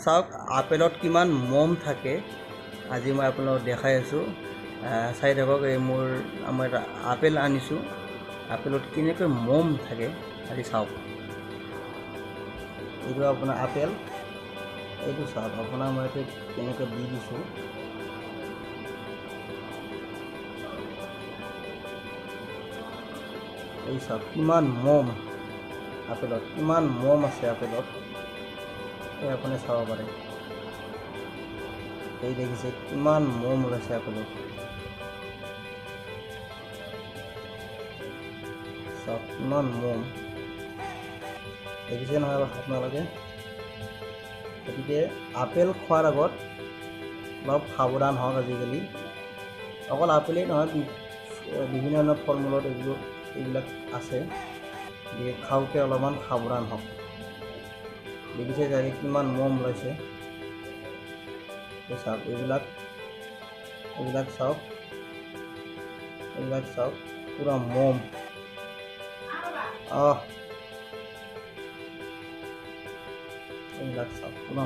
চাওক আপেলত কিমান মম থাকে আজি মই আপোনালোকক দেখাই আছোঁ। চাই থাকক, এই আমাৰ আপেল আনিছোঁ, আপেলত কেনেকৈ মম থাকে আজি চাওক। এইটো আপোনাৰ আপেল, এইটো চাওক আপোনাৰ মই এইটো কেনেকৈ দি দিছোঁ। এই চাওক কিমান মম আপেলত, কিমান মম আছে আপেলত, এই আপুনি চাব পাৰে। এই দেখিছে কিমান মম ওলাইছে আপেলত, চাওক কিমান মম দেখিছে নহয় আপোনালোকে। গতিকে আপেল খোৱাৰ আগত অলপ সাৱধান হওক। আজিকালি অকল আপেলেই নহয়, বিভিন্ন ধৰণৰ ফল মূলত এইবিলাক আছে, গতিকে খাওঁতে অলপমান সাৱধান হওক। দেখিছে চাগে কিমান মম ওলাইছে, চাওক এইবিলাক চাওক, এইবিলাক চাওক পুৰা মম। এইবিলাক চাওক পুৰা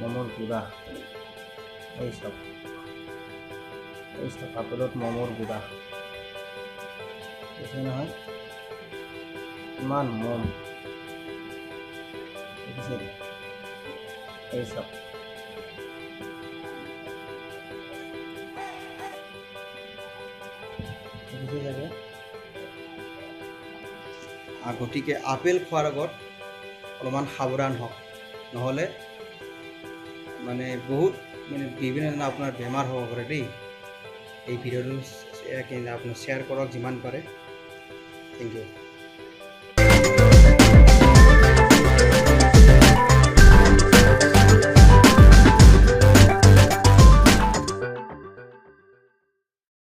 মমৰ গুড়া। এই চাওক আপেলত মমৰ গুড়া দেখিছে নহয়, কিমান মম দেখিছে। এই চাওক দেখিছে চাগে। গতিকে আপেল খোৱাৰ আগত অলপমান সাৱধান হওক, নহ'লে বহুত বিভিন্ন ধৰণৰ আপোনাৰ বেমাৰ হ'ব পাৰে দেই। এই ভিডিঅ'টো আপোনাৰ শ্বেয়াৰ কৰক যিমান পাৰে। Thank U.